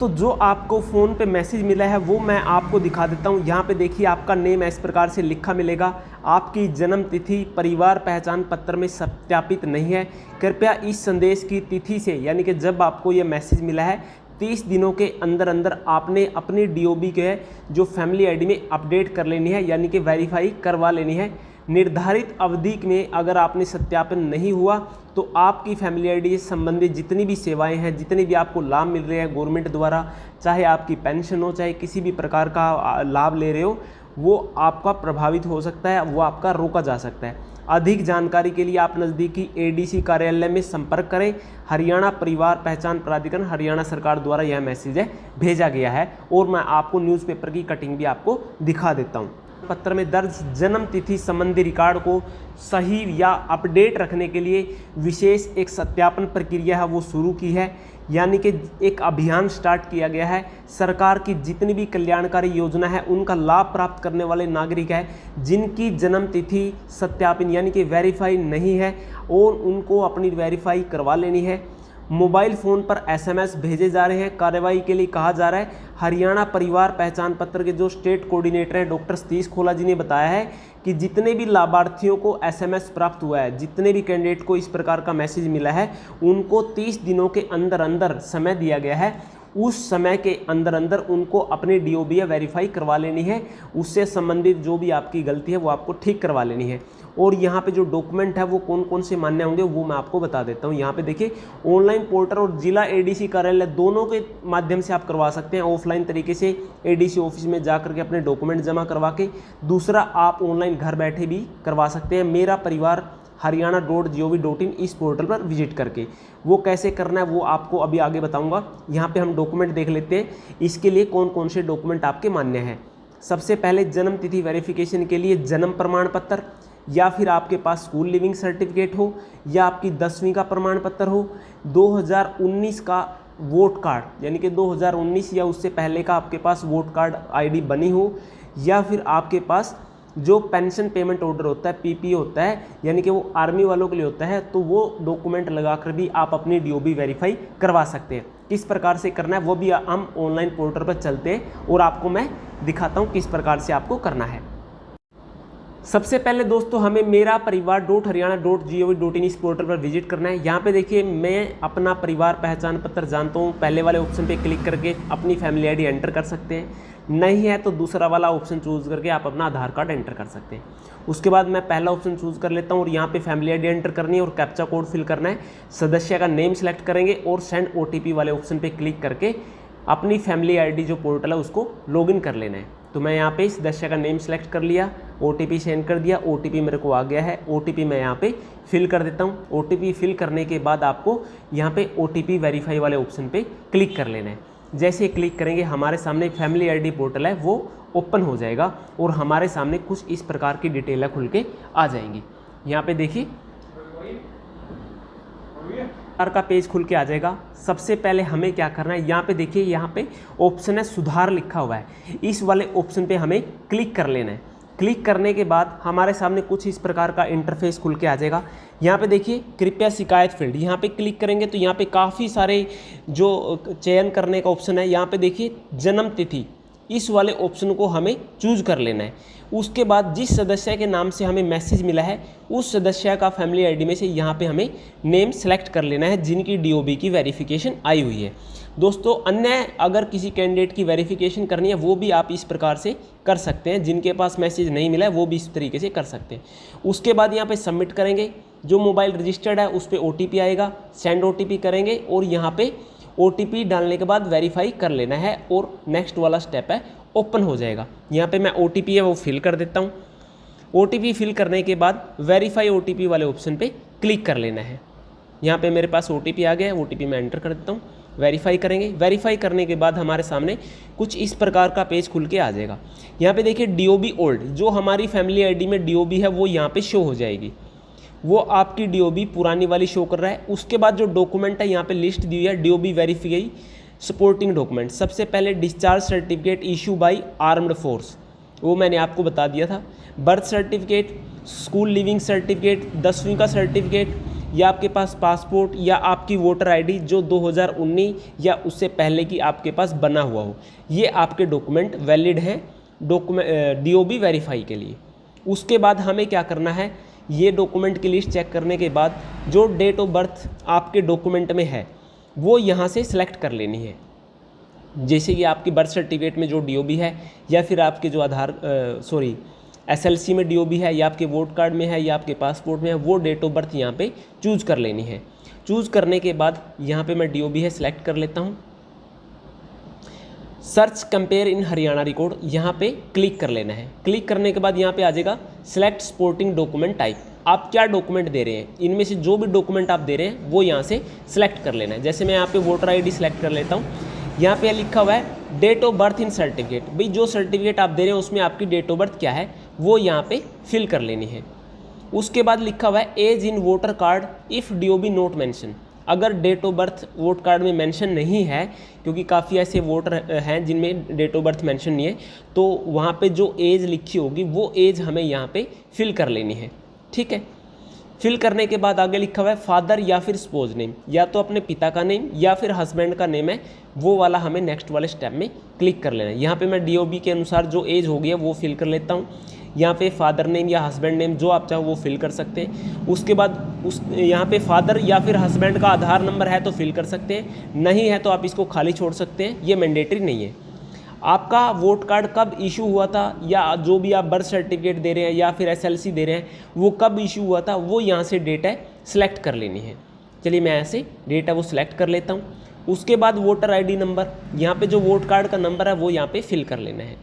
तो जो आपको फ़ोन पे मैसेज मिला है वो मैं आपको दिखा देता हूँ। यहाँ पे देखिए आपका नेम इस प्रकार से लिखा मिलेगा। आपकी जन्म तिथि परिवार पहचान पत्र में सत्यापित नहीं है। कृपया इस संदेश की तिथि से यानी कि जब आपको ये मैसेज मिला है 30 दिनों के अंदर अंदर आपने अपनी डीओबी के जो फैमिली आईडी में अपडेट कर लेनी है, यानी कि वेरीफाई करवा लेनी है। निर्धारित अवधि में अगर आपने सत्यापन नहीं हुआ तो आपकी फैमिली आईडी से संबंधित जितनी भी सेवाएं हैं, जितने भी आपको लाभ मिल रहे हैं गवर्नमेंट द्वारा, चाहे आपकी पेंशन हो, चाहे किसी भी प्रकार का लाभ ले रहे हो, वो आपका प्रभावित हो सकता है, वो आपका रोका जा सकता है। अधिक जानकारी के लिए आप नज़दीकी एडीसी कार्यालय में संपर्क करें। हरियाणा परिवार पहचान प्राधिकरण हरियाणा सरकार द्वारा यह मैसेज भेजा गया है और मैं आपको न्यूज़पेपर की कटिंग भी आपको दिखा देता हूँ। पत्र में दर्ज जन्म तिथि संबंधी रिकॉर्ड को सही या अपडेट रखने के लिए विशेष एक सत्यापन प्रक्रिया है वो शुरू की है, यानी कि एक अभियान स्टार्ट किया गया है। सरकार की जितनी भी कल्याणकारी योजना है उनका लाभ प्राप्त करने वाले नागरिक हैं जिनकी जन्म तिथि सत्यापन यानी कि वेरीफाई नहीं है और उनको अपनी वेरीफाई करवा लेनी है। मोबाइल फ़ोन पर एसएमएस भेजे जा रहे हैं। कार्रवाई के लिए कहा जा रहा है। हरियाणा परिवार पहचान पत्र के जो स्टेट कोऑर्डिनेटर हैं डॉक्टर सतीश खोला जी ने बताया है कि जितने भी लाभार्थियों को एसएमएस प्राप्त हुआ है, जितने भी कैंडिडेट को इस प्रकार का मैसेज मिला है, उनको 30 दिनों के अंदर अंदर समय दिया गया है। उस समय के अंदर अंदर उनको अपनी डीओबी वेरीफाई करवा लेनी है। उससे संबंधित जो भी आपकी गलती है वो आपको ठीक करवा लेनी है। और यहाँ पे जो डॉक्यूमेंट है वो कौन कौन से मान्य होंगे वो मैं आपको बता देता हूँ। यहाँ पे देखिए ऑनलाइन पोर्टल और जिला एडीसी कार्यालय दोनों के माध्यम से आप करवा सकते हैं। ऑफलाइन तरीके से एडीसी ऑफिस में जा करके अपने डॉक्यूमेंट जमा करवा के, दूसरा आप ऑनलाइन घर बैठे भी करवा सकते हैं मेरा परिवार हरियाणा.gov.in इस पोर्टल पर विजिट करके। वो कैसे करना है वो आपको अभी आगे बताऊंगा। यहाँ पे हम डॉक्यूमेंट देख लेते हैं, इसके लिए कौन कौन से डॉक्यूमेंट आपके मान्य हैं। सबसे पहले जन्म तिथि वेरिफिकेशन के लिए जन्म प्रमाण पत्र, या फिर आपके पास स्कूल लिविंग सर्टिफिकेट हो, या आपकी 10वीं का प्रमाण पत्र हो, 2019 का वोट कार्ड यानी कि 2019 या उससे पहले का आपके पास वोट कार्ड आईडी बनी हो, या फिर आपके पास जो पेंशन पेमेंट ऑर्डर होता है पीपी होता है यानी कि वो आर्मी वालों के लिए होता है, तो वो डॉक्यूमेंट लगाकर भी आप अपनी डीओबी वेरीफाई करवा सकते हैं। किस प्रकार से करना है वो भी हम ऑनलाइन पोर्टल पर चलते हैं और आपको मैं दिखाता हूँ किस प्रकार से आपको करना है। सबसे पहले दोस्तों हमें मेरा परिवार .हरियाणा.gov.in इस पोर्टल पर विजिट करना है। यहाँ पे देखिए मैं अपना परिवार पहचान पत्र जानता हूँ, पहले वाले ऑप्शन पे क्लिक करके अपनी फैमिली आईडी एंटर कर सकते हैं। नहीं है तो दूसरा वाला ऑप्शन चूज़ करके आप अपना आधार कार्ड एंटर कर सकते हैं। उसके बाद मैं पहला ऑप्शन चूज़ कर लेता हूँ और यहाँ पे फैमिली आईडी एंटर करनी है और कैप्चा कोड फिल करना है। सदस्य का नेम सेलेक्ट करेंगे और सेंड ओटीपी वाले ऑप्शन पे क्लिक करके अपनी फैमिली आईडी जो पोर्टल है उसको लॉगिन कर लेना है। तो मैं यहाँ पे सदस्य का नेम सेलेक्ट कर लिया, ओटीपी सेंड कर दिया, ओटीपी मेरे को आ गया है। ओटीपी मैं यहाँ पे फिल कर देता हूँ। ओटीपी फिल करने के बाद आपको यहाँ पे ओटीपी वेरीफाई वाले ऑप्शन पे क्लिक कर लेना है। जैसे क्लिक करेंगे हमारे सामने फैमिली आईडी पोर्टल है वो ओपन हो जाएगा और हमारे सामने कुछ इस प्रकार की डिटेल खुल के आ जाएंगी। यहाँ पे देखिए का पेज खुल के आ जाएगा। सबसे पहले हमें क्या करना है, यहाँ पे देखिए यहाँ पे ऑप्शन है सुधार लिखा हुआ है, इस वाले ऑप्शन पे हमें क्लिक कर लेना है। क्लिक करने के बाद हमारे सामने कुछ इस प्रकार का इंटरफेस खुल के आ जाएगा। यहाँ पे देखिए कृपया शिकायत फील्ड, यहाँ पे क्लिक करेंगे तो यहाँ पे काफ़ी सारे जो चयन करने का ऑप्शन है। यहाँ पे देखिए जन्म तिथि, इस वाले ऑप्शन को हमें चूज कर लेना है। उसके बाद जिस सदस्य के नाम से हमें मैसेज मिला है उस सदस्य का फैमिली आईडी में से यहाँ पे हमें नेम सेलेक्ट कर लेना है जिनकी डीओबी की वेरिफिकेशन आई हुई है। दोस्तों अन्य अगर किसी कैंडिडेट की वेरिफिकेशन करनी है वो भी आप इस प्रकार से कर सकते हैं, जिनके पास मैसेज नहीं मिला है वो भी इस तरीके से कर सकते हैं। उसके बाद यहाँ पे सबमिट करेंगे, जो मोबाइल रजिस्टर्ड है उस पर ओटीपी आएगा, सेंड ओटीपी करेंगे और यहाँ पे ओटीपी डालने के बाद वेरीफाई कर लेना है और नेक्स्ट वाला स्टेप है ओपन हो जाएगा। यहाँ पे मैं ओटीपी है वो फिल कर देता हूँ। ओटीपी फिल करने के बाद वेरीफाई ओटीपी वाले ऑप्शन पे क्लिक कर लेना है। यहाँ पे मेरे पास ओटीपी आ गया है, ओटीपी मैं एंटर कर देता हूँ। वेरीफाई करेंगे, वेरीफाई करने के बाद हमारे सामने कुछ इस प्रकार का पेज खुल के आ जाएगा। यहाँ पे देखिए डीओबी ओल्ड, जो हमारी फैमिली आईडी में डीओबी है वो यहाँ पे शो हो जाएगी, वो आपकी डीओबी पुरानी वाली शो कर रहा है। उसके बाद जो डॉक्यूमेंट है यहाँ पे लिस्ट दी हुई है डीओबी वेरीफाई सपोर्टिंग डॉक्यूमेंट। सबसे पहले discharge certificate issue bye armed force, वो मैंने आपको बता दिया था। Birth certificate, school leaving certificate, 10वीं का सर्टिफिकेट, या आपके पास पासपोर्ट या आपकी वोटर आईडी जो 2019 या उससे पहले की आपके पास बना हुआ हो, ये आपके डॉक्यूमेंट वैलिड हैं DOB वेरीफाई के लिए। उसके बाद हमें क्या करना है, ये डॉक्यूमेंट की लिस्ट चेक करने के बाद जो डेट ऑफ बर्थ आपके डॉक्यूमेंट में है वो यहाँ से सिलेक्ट कर लेनी है। जैसे कि आपकी बर्थ सर्टिफिकेट में जो DOB है, या फिर आपके जो SLC में DOB है, या आपके वोट कार्ड में है, या आपके पासपोर्ट में है, वो डेट ऑफ बर्थ यहाँ पे चूज़ कर लेनी है। चूज़ करने के बाद यहाँ पे मैं DOB है सिलेक्ट कर लेता हूँ। Search compare in Haryana record, यहाँ पे क्लिक कर लेना है। क्लिक करने के बाद यहाँ पे आ जाएगा सेलेक्ट सपोर्टिंग डॉक्यूमेंट टाइप, आप क्या डॉक्यूमेंट दे रहे हैं, इनमें से जो भी डॉक्यूमेंट आप दे रहे हैं वो यहाँ से सिलेक्ट कर लेना है। जैसे मैं यहाँ पे वोटर ID सिलेक्ट कर लेता हूँ। यहाँ पे लिखा हुआ है date of birth in certificate, भाई जो सर्टिफिकेट आप दे रहे हैं उसमें आपकी डेट ऑफ बर्थ क्या है वो यहाँ पे फिल कर लेनी है। उसके बाद लिखा हुआ है as in voter card if DOB not mention, अगर date of birth vote card में मेंशन नहीं है, क्योंकि काफ़ी ऐसे वोटर हैं जिनमें डेट ऑफ बर्थ मेंशन नहीं है, तो वहाँ पे जो एज लिखी होगी वो एज हमें यहाँ पे फिल कर लेनी है। ठीक है, फिल करने के बाद आगे लिखा हुआ है फादर या फिर स्पोज नेम, या तो अपने पिता का नेम या फिर हस्बैंड का नेम है, वो वाला हमें नेक्स्ट वाले स्टेप में क्लिक कर लेना है। यहाँ पे मैं DOB के अनुसार जो एज हो गई है वो फिल कर लेता हूँ। यहाँ पे फादर नेम या हस्बैंड नेम जो आप चाहो वो फिल कर सकते हैं। उसके बाद यहाँ पे फादर या फिर हस्बैंड का आधार नंबर है तो फिल कर सकते हैं, नहीं है तो आप इसको खाली छोड़ सकते हैं, ये मैंडेटरी नहीं है। आपका वोट कार्ड कब इशू हुआ था, या जो भी आप बर्थ सर्टिफिकेट दे रहे हैं या फिर SLC दे रहे हैं वो कब इशू हुआ था, वो यहाँ से डेट है सिलेक्ट कर लेनी है। चलिए मैं ऐसे डेट है वो सिलेक्ट कर लेता हूँ। उसके बाद वोटर ID नंबर, यहाँ पे जो वोट कार्ड का नंबर है वो यहाँ पे फिल कर लेना है।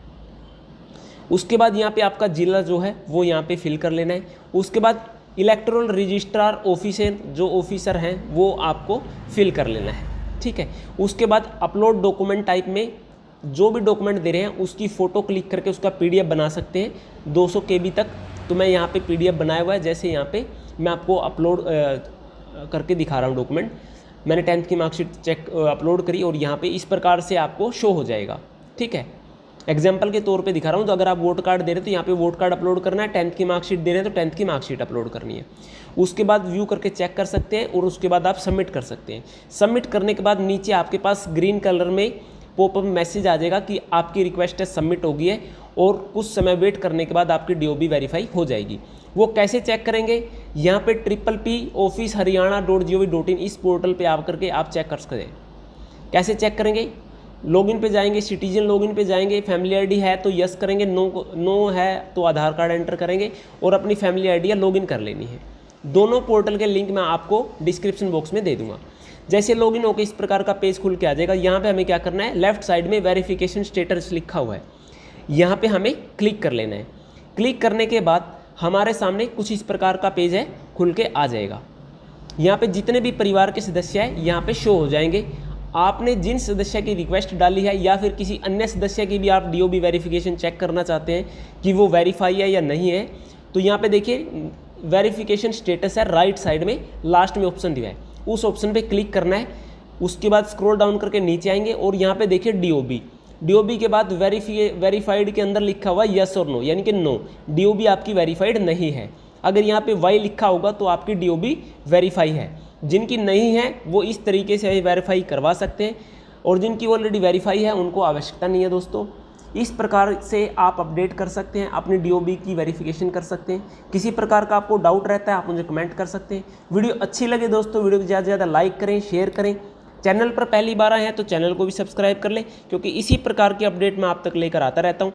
उसके बाद यहाँ पे आपका जिला जो है वो यहाँ पे फिल कर लेना है। उसके बाद इलेक्टोरल रजिस्ट्रार ऑफिसर जो ऑफिसर हैं वो आपको फिल कर लेना है। ठीक है, उसके बाद अपलोड डॉक्यूमेंट टाइप में जो भी डॉक्यूमेंट दे रहे हैं उसकी फ़ोटो क्लिक करके उसका PDF बना सकते हैं 200 KB तक। तो मैं यहाँ पे PDF बनाया हुआ है, जैसे यहाँ पे मैं आपको अपलोड करके दिखा रहा हूँ डॉक्यूमेंट। मैंने 10th की मार्कशीट अपलोड करी और यहाँ पे इस प्रकार से आपको शो हो जाएगा। ठीक है, एग्जाम्पल के तौर पे दिखा रहा हूँ। तो अगर आप वोट कार्ड दे रहे हैं तो यहाँ पे वोट कार्ड अपलोड करना है, 10th की मार्कशीट दे रहे हैं तो 10th की मार्कशीट अपलोड करनी है। उसके बाद व्यू करके चेक कर सकते हैं और उसके बाद आप सबमिट कर सकते हैं। सबमिट करने के बाद नीचे आपके पास ग्रीन कलर में पॉपअप मैसेज आ जाएगा कि आपकी रिक्वेस्ट है सबमिट हो गई है, और कुछ समय वेट करने के बाद आपकी DOB वेरीफाई हो जाएगी। वो कैसे चेक करेंगे, यहाँ पे PPP-office-haryana.gov.in इस पोर्टल पे आप करके आप चेक कर सकते हैं। कैसे चेक करेंगे, लॉगिन पे जाएंगे, सिटीजन लॉगिन पे जाएंगे, फैमिली ID है तो यस करेंगे, नो है तो आधार कार्ड एंटर करेंगे और अपनी फैमिली ID या लॉगिन कर लेनी है। दोनों पोर्टल के लिंक मैं आपको डिस्क्रिप्शन बॉक्स में दे दूंगा। जैसे लॉगिन होकर इस प्रकार का पेज खुल के आ जाएगा। यहाँ पे हमें क्या करना है, लेफ्ट साइड में वेरिफिकेशन स्टेटस लिखा हुआ है, यहाँ पे हमें क्लिक कर लेना है। क्लिक करने के बाद हमारे सामने कुछ इस प्रकार का पेज है खुल के आ जाएगा। यहाँ पे जितने भी परिवार के सदस्य हैं यहाँ पे शो हो जाएंगे। आपने जिन सदस्य की रिक्वेस्ट डाली है या फिर किसी अन्य सदस्य की भी आप DOB वेरिफिकेशन चेक करना चाहते हैं कि वो वेरीफाई है या नहीं है, तो यहाँ पे देखिए वेरिफिकेशन स्टेटस है, राइट साइड में लास्ट में ऑप्शन दिया है, उस ऑप्शन पे क्लिक करना है। उसके बाद स्क्रॉल डाउन करके नीचे आएंगे और यहाँ पे देखिए DOB के बाद वेरीफाइड के अंदर लिखा हुआ यस और नो, यानी कि नो, DOB आपकी वेरीफाइड नहीं है। अगर यहाँ पे वाई लिखा होगा तो आपकी DOB वेरीफाई है। जिनकी नहीं है वो इस तरीके से वेरीफाई करवा सकते हैं, और जिनकी ऑलरेडी वेरीफाई है उनको आवश्यकता नहीं है। दोस्तों इस प्रकार से आप अपडेट कर सकते हैं, अपनी DOB की वेरिफिकेशन कर सकते हैं। किसी प्रकार का आपको डाउट रहता है आप मुझे कमेंट कर सकते हैं। वीडियो अच्छी लगे दोस्तों वीडियो को ज़्यादा से ज़्यादा लाइक करें, शेयर करें। चैनल पर पहली बार आए हैं तो चैनल को भी सब्सक्राइब कर लें, क्योंकि इसी प्रकार की अपडेट मैं आप तक लेकर आता रहता हूँ।